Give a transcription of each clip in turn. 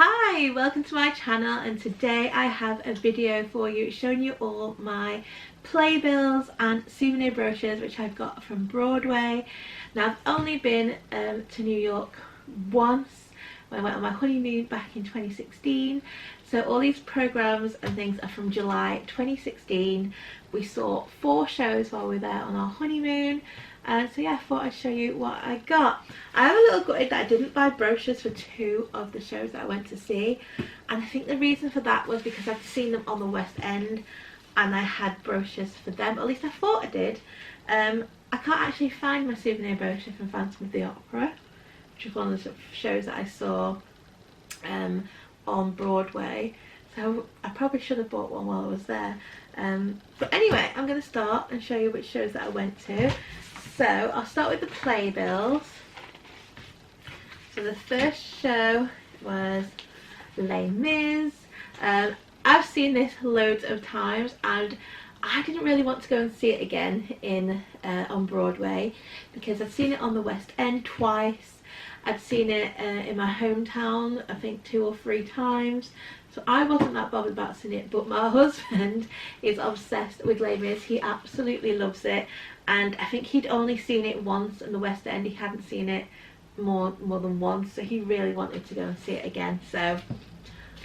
Hi, welcome to my channel, and today I have a video for you showing you all my playbills and souvenir brochures which I've got from Broadway. Now I've only been to New York once when I went on my honeymoon back in 2016, so all these programs and things are from July 2016. We saw 4 shows while we were there on our honeymoon. So yeah, I thought I'd show you what I got. I have a little gutted that I didn't buy brochures for 2 of the shows that I went to see, and I think the reason for that was because I'd seen them on the West End and I had brochures for them, at least I thought I did. I can't actually find my souvenir brochure from Phantom of the Opera, which is one of the sort of shows that I saw on Broadway, so I probably should have bought one while I was there. But anyway, I'm going to start and show you which shows that I went to. So I'll start with the playbills. So the first show was Les Mis. I've seen this loads of times and I didn't really want to go and see it again on Broadway because I'd seen it on the West End twice. I'd seen it in my hometown I think 2 or 3 times. So I wasn't that bothered about seeing it, but my husband is obsessed with Les Mis. He absolutely loves it, and I think he'd only seen it once in the West End. He hadn't seen it more than once, so he really wanted to go and see it again. So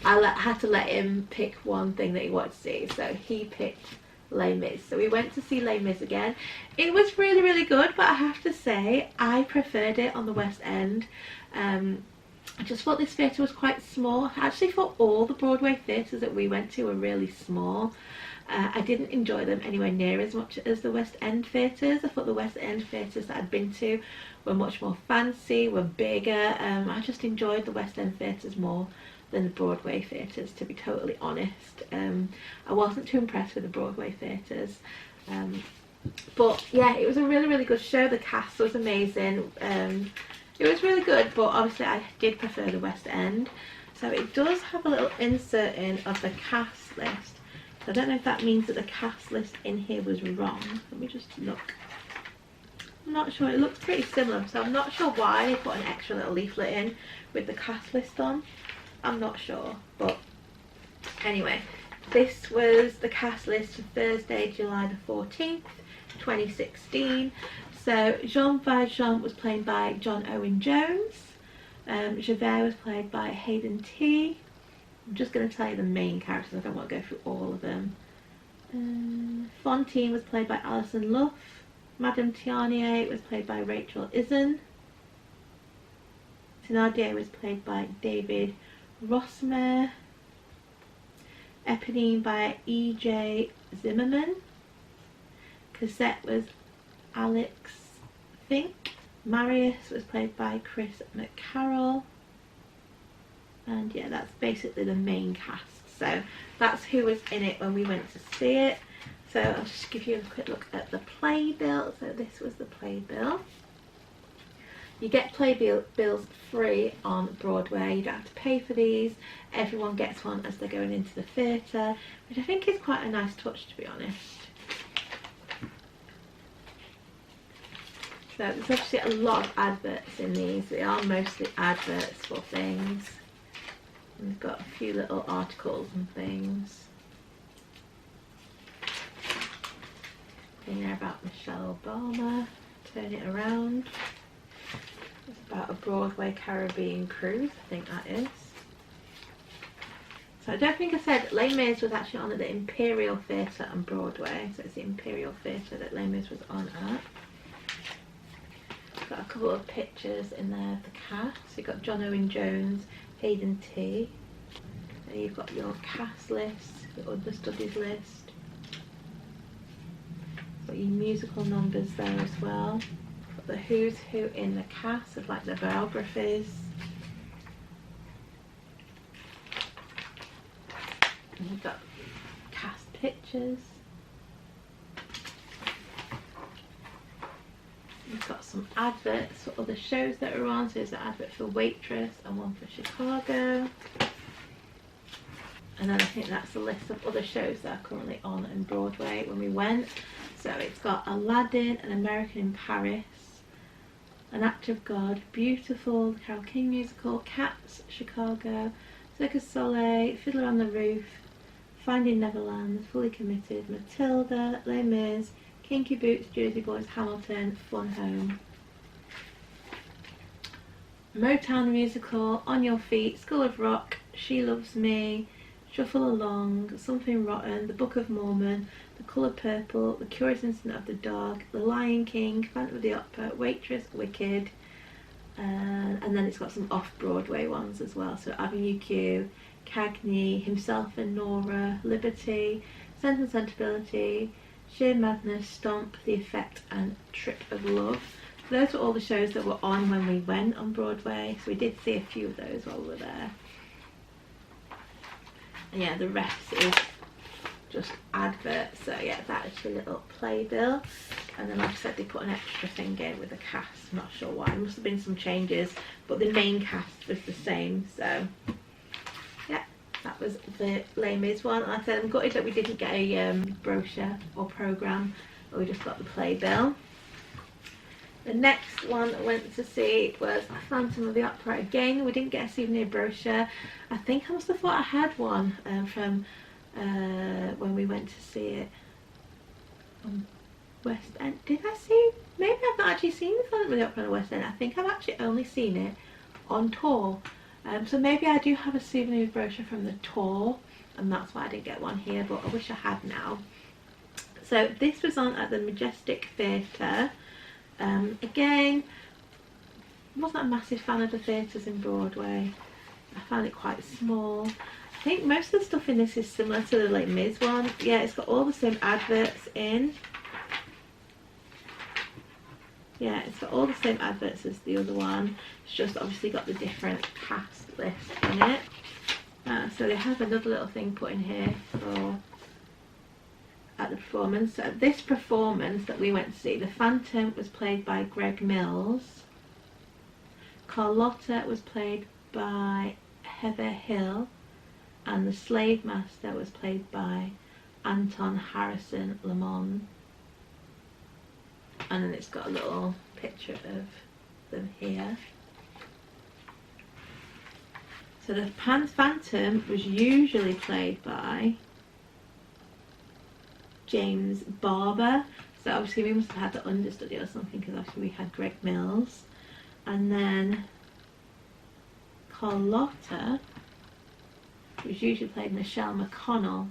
I had to let him pick one thing that he wanted to see. So he picked Les Mis. So we went to see Les Mis again. It was really good, but I have to say I preferred it on the West End. I just thought this theatre was quite small. I actually thought all the Broadway theatres that we went to were really small. I didn't enjoy them anywhere near as much as the West End theatres. I thought the West End theatres that I'd been to were much more fancy, were bigger. I just enjoyed the West End theatres more than the Broadway theatres, to be totally honest. I wasn't too impressed with the Broadway theatres. But yeah, it was a really good show. The cast was amazing. It was really good, but obviously I did prefer the West End. So it does have a little insert in of the cast list. So I don't know if that means that the cast list in here was wrong. Let me just look. I'm not sure. It looks pretty similar, so I'm not sure why they put an extra little leaflet in with the cast list on. I'm not sure, but anyway, this was the cast list for Thursday, July the 14th, 2016. So Jean Valjean was played by John Owen Jones. Javert was played by Hayden T. I'm just going to tell you the main characters. I don't want to go through all of them. Fontaine was played by Alison Luff. Madame Tiarnier was played by Rachel Izzen. Thénardier was played by David Rossmer. Eponine by E.J. Zimmerman. Cosette was Alex Fink. Marius was played by Chris McCarroll. And yeah, that's basically the main cast. So that's who was in it when we went to see it. So I'll just give you a quick look at the playbill. So this was the playbill. You get playbills free on Broadway. You don't have to pay for these. Everyone gets one as they're going into the theatre, which I think is quite a nice touch, to be honest. So there's obviously a lot of adverts in these. They are mostly adverts for things. And we've got a few little articles and things. Thing there about Michelle Obama. Turn it around. It's about a Broadway Caribbean cruise, I think that is. So I don't think I said Les Mis was actually on at the Imperial Theatre on Broadway. So it's the Imperial Theatre that Les Mis was on at. Got a couple of pictures in there of the cast. So you've got John Owen Jones, Hayden T. And you've got your cast list, your understudies list. Got your musical numbers there as well. Got the who's who in the cast of like the biographies. And you've got cast pictures. We've got some adverts for other shows that are on. So there's an advert for Waitress and one for Chicago. And then I think that's a list of other shows that are currently on in Broadway when we went. So it's got Aladdin, An American in Paris, An Act of God, Beautiful, the Carole King musical, Cats, Chicago, Circus Soleil, Fiddler on the Roof, Finding Neverland, Fully Committed, Matilda, Les Mis, Kinky Boots, Jersey Boys, Hamilton, Fun Home, Motown the Musical, On Your Feet, School of Rock, She Loves Me, Shuffle Along, Something Rotten, The Book of Mormon, The Colour Purple, The Curious Incident of the Dog, The Lion King, Phantom of the Opera, Waitress, Wicked, and then it's got some off-Broadway ones as well, so Avenue Q, Cagney, Himself and Nora, Liberty, Sense and Sensibility, Sheer Madness, Stomp, The Effect and Trip of Love. So those were all the shows that were on when we went on Broadway, so we did see a few of those while we were there. And yeah, the rest is just adverts, so yeah, that is your little playbill. And then like I said, they put an extra thing in with the cast, I'm not sure why, there must have been some changes, but the main cast was the same. So yeah, that was the Les Mis one. Like I said, I'm gutted that we didn't get a brochure or programme, but we just got the playbill. The next one I went to see was Phantom of the Opera again. We didn't get a souvenir brochure. I think I must have thought I had one from when we went to see it on West End. Did I see? Maybe I've not actually seen the Phantom of the Opera on West End. I think I've actually only seen it on tour. So maybe I do have a souvenir brochure from the tour, and that's why I didn't get one here, but I wish I had now. So this was on at the Majestic Theatre. Again, I wasn't a massive fan of the theatres in Broadway. I found it quite small. I think most of the stuff in this is similar to the Les Mis one. Yeah, it's got all the same adverts in. Yeah, it's got all the same adverts as the other one. It's just obviously got the different cast list in it. So they have another little thing put in here for at the performance. So at this performance that we went to see, the Phantom was played by Greg Mills. Carlotta was played by Heather Hill, and the Slave Master was played by Anton Harrison Lamont. And then it's got a little picture of them here. So the Phantom was usually played by James Barber. So obviously we must have had the understudy or something, because obviously we had Greg Mills. And then Carlotta was usually played Michelle McConnell.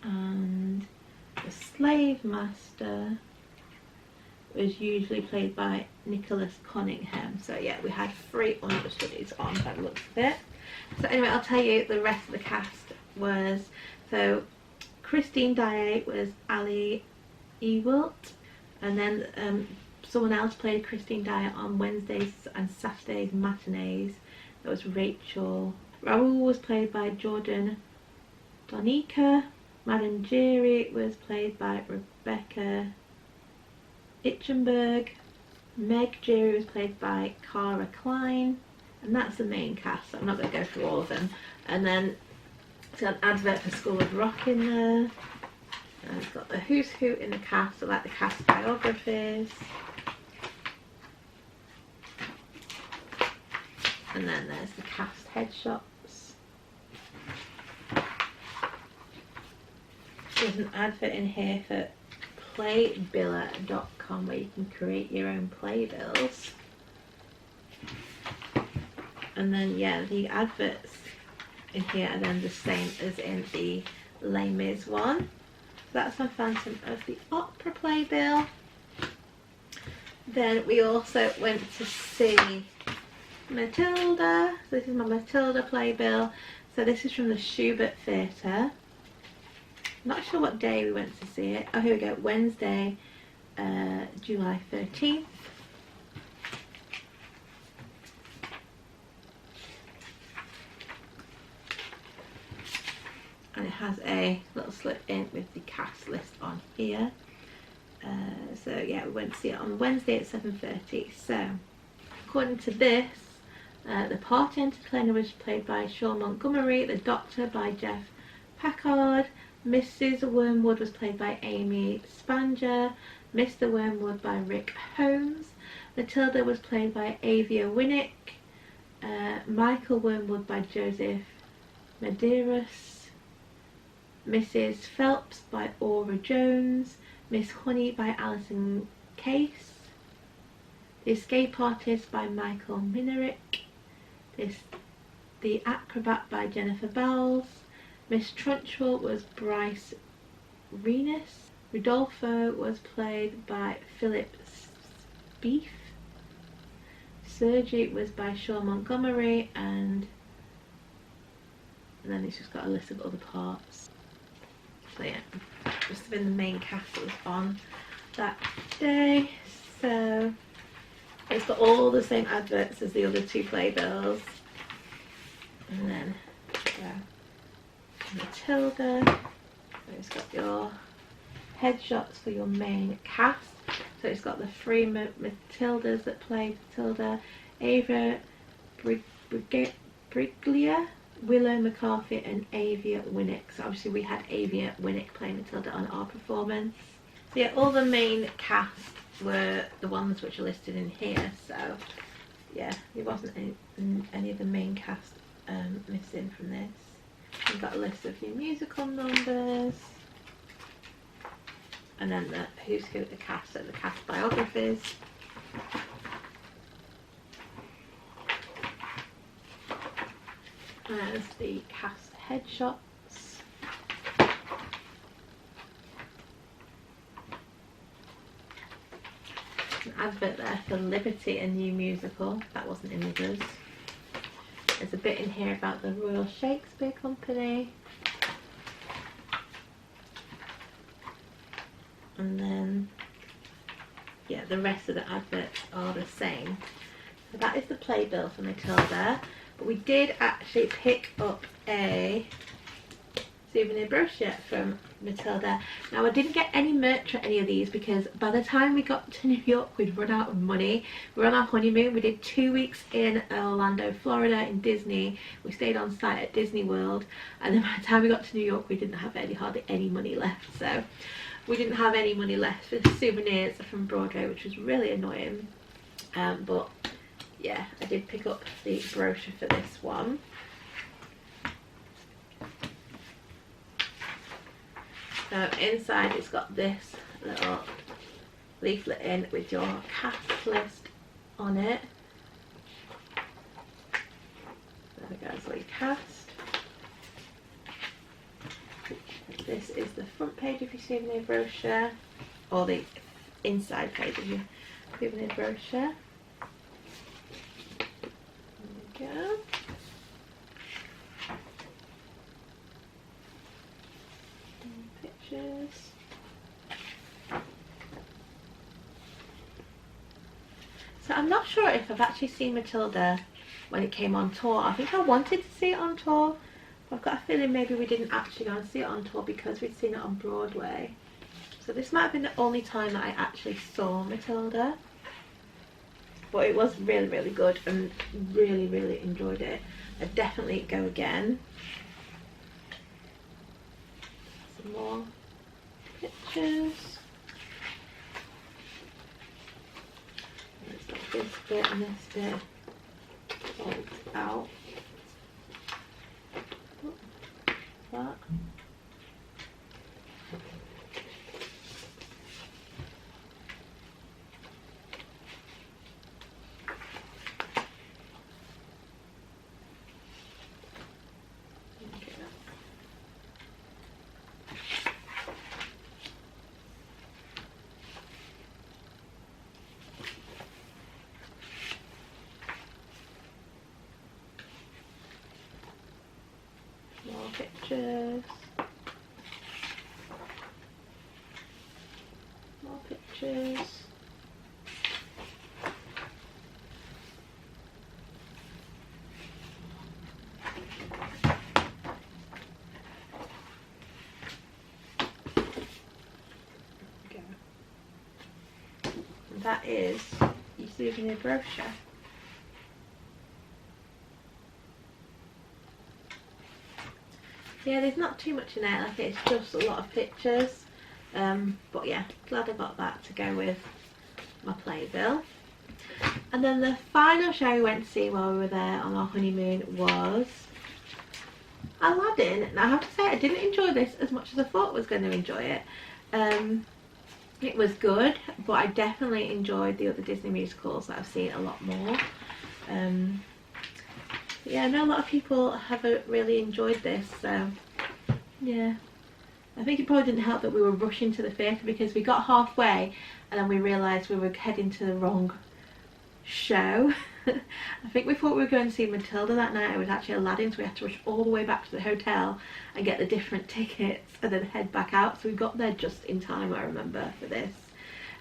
And the Slave Master was usually played by Nicholas Cunningham. So yeah, we had 3 understudies on by the looks of it. So anyway, I'll tell you the rest of the cast was, so Christine Daae was Ali Ewelt, and then someone else played Christine Daae on Wednesdays and Saturdays matinees. That was Rachel. Raoul was played by Jordan Donica. Madame Giry was played by Rebecca Itchenberg. Meg Giry was played by Cara Klein. And that's the main cast, so I'm not going to go through all of them. And then it's got an advert for School of Rock in there. And it's got the who's who in the cast, so like the cast biographies. And then there's the cast headshots. There's an advert in here for playbill.com where you can create your own playbills. And then yeah, the adverts in here are then the same as in the Les Mis one. So that's my Phantom of the Opera playbill. Then we also went to see Matilda. So this is my Matilda playbill. So this is from the Schubert Theatre. Not sure what day we went to see it. Oh, here we go. Wednesday, July 13th. And it has a little slip in with the cast list on here. So yeah, we went to see it on Wednesday at 7:30. So according to this, the party entertainer was played by Sean Montgomery, the Doctor by Jeff Packard, Mrs. Wormwood was played by Amy Spanger, Mr. Wormwood by Rick Holmes, Matilda was played by Avia Winnick, Michael Wormwood by Joseph Medeiros, Mrs. Phelps by Aura Jones, Miss Honey by Alison Case, The Escape Artist by Michael Minerick, The Acrobat by Jennifer Bowles, Miss Trunchbull was Bryce Renus, Rodolfo was played by Philip Spieth, Sergi was by Sean Montgomery, and then it's just got a list of other parts. So yeah, must have been the main cast that was on that day. So it's got all the same adverts as the other two playbills. And then Matilda. So it's got your headshots for your main cast. So it's got the three Matildas that played Matilda: Ava Briglia, Willow McCarthy, and Avia Winnick. So obviously we had Avia Winnick playing Matilda on our performance. So yeah, all the main cast were the ones which are listed in here. So yeah, there wasn't any of the main cast missing from this. We've got a list of your musical numbers, and then the who's who, the cast, and the cast biographies. There's the cast headshots. An advert there for Liberty, a new musical. That wasn't in others. There's a bit in here about the Royal Shakespeare Company. And then, yeah, the rest of the adverts are the same. So that is the playbill for Matilda. But we did actually pick up a souvenir brochure from Matilda. Now I didn't get any merch or any of these because by the time we got to New York we'd run out of money. We were on our honeymoon. We did 2 weeks in Orlando, Florida in Disney. We stayed on site at Disney World, and then by the time we got to New York we didn't have hardly any money left. So we didn't have any money left for souvenirs from Broadway, which was really annoying. But yeah, I did pick up the brochure for this one. So inside it's got this little leaflet in with your cast list on it. There we go, so your cast. This is the front page of your souvenir brochure, or the inside page of your souvenir brochure. There we go. Pictures. So I'm not sure if I've actually seen Matilda when it came on tour. I think I wanted to see it on tour. I've got a feeling maybe we didn't actually go and see it on tour because we'd seen it on Broadway. So this might have been the only time that I actually saw Matilda. But it was really, really good and really, really enjoyed it. I'd definitely go again. Some more pictures. It's got this bit and this bit fold out. That. More pictures. More pictures. Okay. And that is your souvenir brochure. Yeah, there's not too much in there, like it's just a lot of pictures. But yeah, glad I got that to go with my playbill. And then the final show we went to see while we were there on our honeymoon was Aladdin. And I have to say, I didn't enjoy this as much as I thought I was going to enjoy it. It was good, but I definitely enjoyed the other Disney musicals that I've seen a lot more. Yeah, I know a lot of people haven't really enjoyed this, so yeah. I think it probably didn't help that we were rushing to the theatre, because we got halfway and then we realised we were heading to the wrong show. I think we thought we were going to see Matilda that night. It was actually Aladdin, so we had to rush all the way back to the hotel and get the different tickets and then head back out. So we got there just in time, I remember, for this.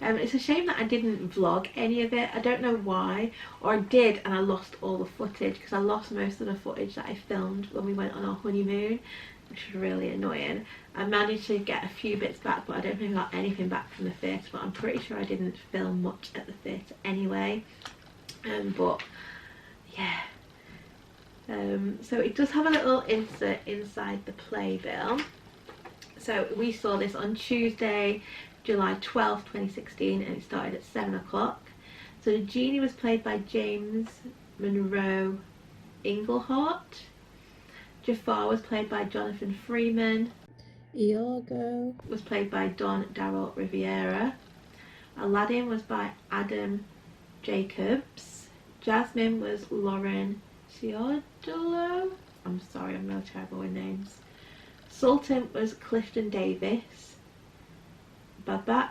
It's a shame that I didn't vlog any of it. I don't know why, or I did and I lost all the footage, because I lost most of the footage that I filmed when we went on our honeymoon, which was really annoying. I managed to get a few bits back, but I don't think I got anything back from the theatre, but I'm pretty sure I didn't film much at the theatre anyway. But yeah, so it does have a little insert inside the playbill. So we saw this on Tuesday, July 12th, 2016, and it started at 7 o'clock. So the genie was played by James Monroe Inglehart. Jafar was played by Jonathan Freeman. Iago was played by Don Darrell Riviera. Aladdin was by Adam Jacobs. Jasmine was Lauren Ciardolo. I'm sorry, I'm really terrible with names. Sultan was Clifton Davis. Babka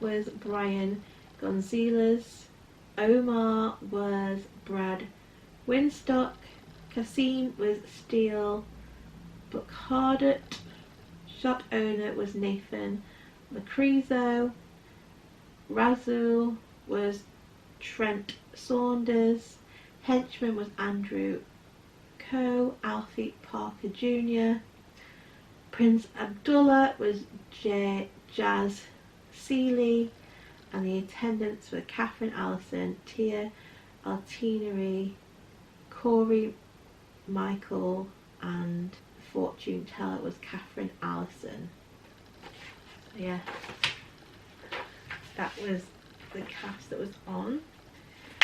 was Brian Gonzalez. Omar was Brad Winstock. Cassim was Steele Buckhardt. Shop owner was Nathan Macrezo. Razul was Trent Saunders. Henchman was Andrew Coe. Alfie Parker Jr. Prince Abdullah was Jazz Seeley, and the attendants were Catherine Allison, Tia Altineri, Corey Michael, and fortune teller was Catherine Allison. So yeah, that was the cast that was on.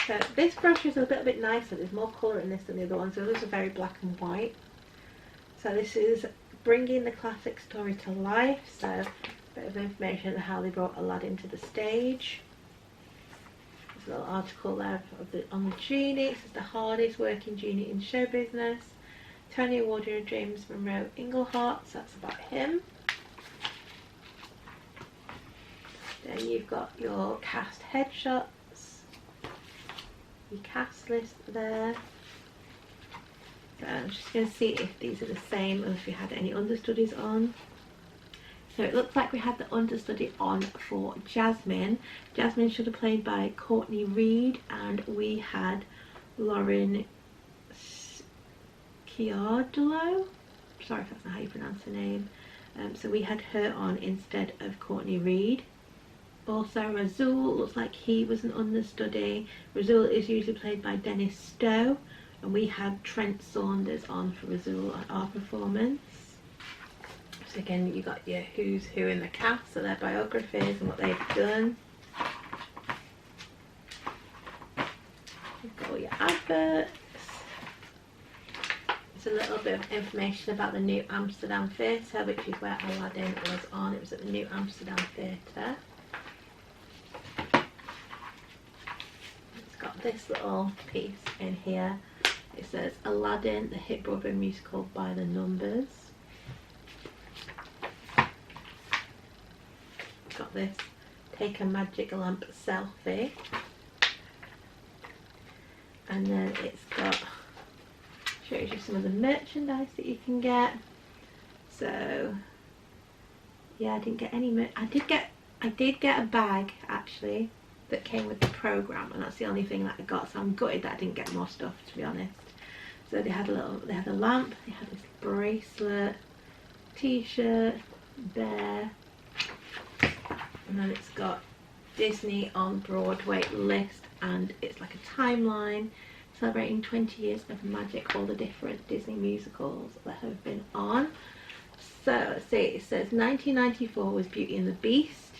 So this brochure is a little bit nicer. There's more colour in this than the other ones. The others are very black and white. So this is bringing the classic story to life. So a bit of information on how they brought Aladdin to the stage. There's a little article there on the genie. It says the hardest working genie in show business. Tony Award winner James Monroe Inglehart. So that's about him. Then you've got your cast headshots, your cast list there. So I'm just going to see if these are the same or if we had any understudies on. So it looks like we had the understudy on for Jasmine. Jasmine should have played by Courtney Reed, and we had Lauren Ciardolo. Sorry if that's not how you pronounce her name. So we had her on instead of Courtney Reed. Also Razul, looks like he was an understudy. Razul is usually played by Dennis Stowe, and we had Trent Saunders on for Razul at our performance. So again, you got your who's who in the cast, so their biographies and what they've done. You've got all your adverts. It's a little bit of information about the New Amsterdam Theatre, which is where Aladdin was on. It was at the New Amsterdam Theatre. This little piece in here, it says Aladdin, the hit Broadway musical by the numbers. Got this take a magic lamp selfie, and then it's got, shows you some of the merchandise that you can get. So yeah, I didn't get any I did get a bag actually that came with the programme, and that's the only thing that I got, so I'm gutted that I didn't get more stuff, to be honest. So they had a lamp, they had this bracelet, t-shirt, bear, and then it's got Disney on Broadway list, and it's like a timeline celebrating 20 years of magic, all the different Disney musicals that have been on. So let's see, it says 1994 was Beauty and the Beast,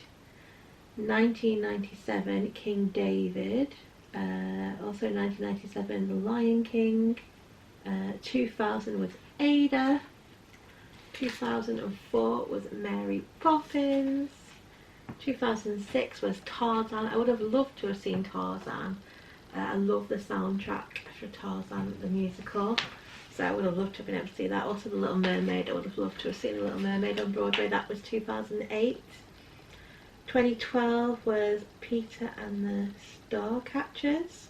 1997 King David, also 1997 The Lion King, 2000 was Ada, 2004 was Mary Poppins, 2006 was Tarzan. I would have loved to have seen Tarzan. I love the soundtrack for Tarzan the musical, so I would have loved to have been able to see that. Also The Little Mermaid, I would have loved to have seen The Little Mermaid on Broadway. That was 2008. 2012 was Peter and the Starcatchers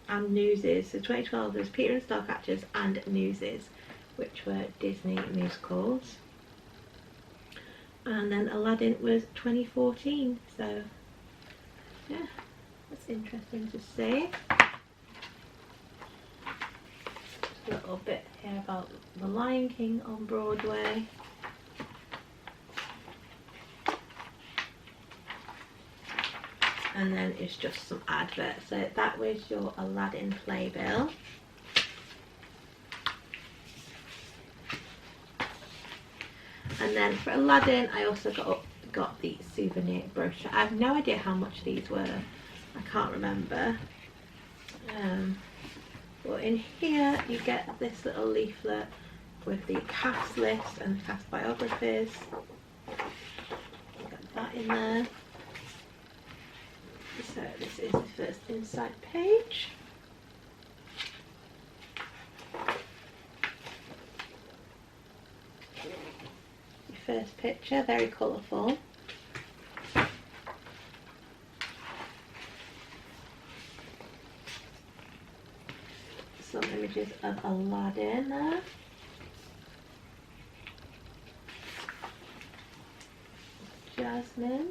and Newsies. So 2012 was Peter and Starcatchers and Newsies, which were Disney musicals. And then Aladdin was 2014. So yeah, that's interesting to see. Just a little bit here about The Lion King on Broadway. And then it's just some adverts. So that was your Aladdin playbill. And then for Aladdin, I also got the souvenir brochure. I have no idea how much these were. I can't remember. But in here you get this little leaflet with the cast list and the cast biographies. Got that in there. So this is the first inside page. The first picture, very colourful. Some images of Aladdin there. Jasmine.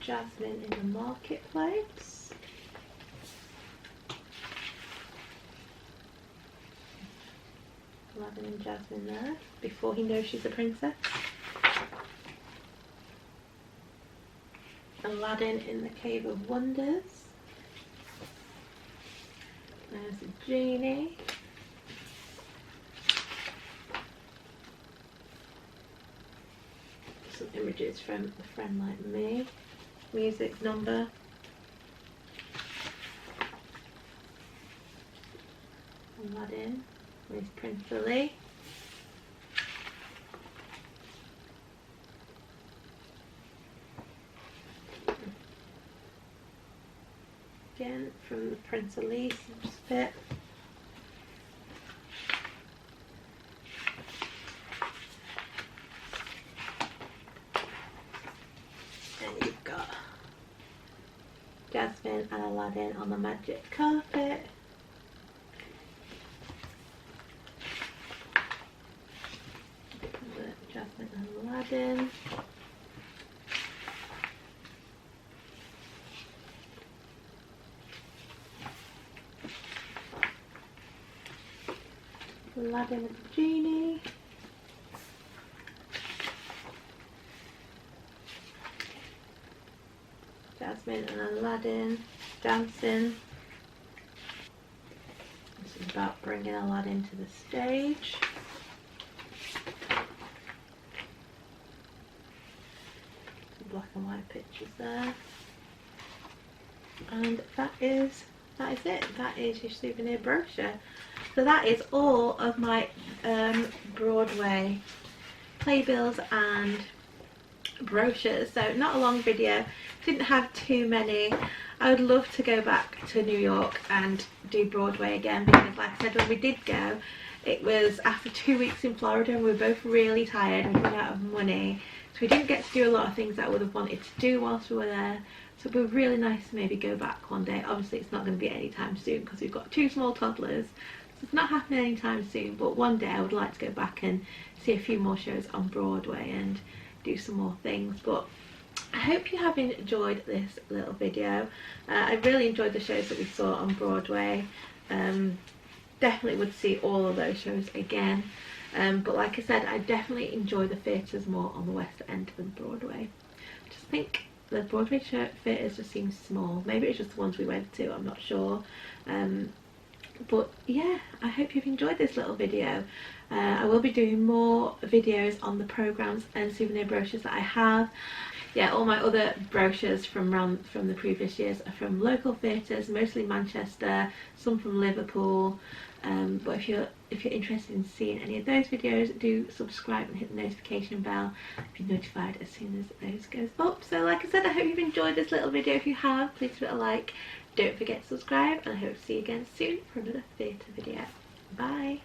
Jasmine in the marketplace. Aladdin and Jasmine there, before he knows she's a princess. Aladdin in the Cave of Wonders. There's a genie. Some images from A Friend Like Me. Music number. Aladdin with Prince Ali. Again from the Prince Ali bit. And you've got Jasmine and Aladdin on the magic carpet. Jasmine and Aladdin. Aladdin with the genie. Jasmine and Aladdin dancing. This is about bringing Aladdin to the stage. Some black and white pictures there. And that is it. That is your souvenir brochure. So that is all of my Broadway playbills and brochures. So not a long video, didn't have too many. I would love to go back to New York and do Broadway again, because like I said, when we did go, it was after 2 weeks in Florida and we were both really tired and run out of money, so we didn't get to do a lot of things that I would have wanted to do whilst we were there. So it would be really nice to maybe go back one day. Obviously it's not going to be anytime soon because we've got 2 small toddlers, so it's not happening anytime soon, but one day I would like to go back and see a few more shows on Broadway and do some more things. But I hope you have enjoyed this little video. I really enjoyed the shows that we saw on Broadway. Definitely would see all of those shows again. But like I said, I definitely enjoy the theatres more on the West End than Broadway. I just think the Broadway theatres just seem small. Maybe it's just the ones we went to, I'm not sure. But yeah, I hope you've enjoyed this little video. I will be doing more videos on the programmes and souvenir brochures that I have. Yeah, all my other brochures from the previous years are from local theatres, mostly Manchester, some from Liverpool. But if you're interested in seeing any of those videos, do subscribe and hit the notification bell to be notified as soon as those goes up. So like I said, I hope you've enjoyed this little video. If you have, please give it a like. Don't forget to subscribe, and I hope to see you again soon for another theatre video. Bye!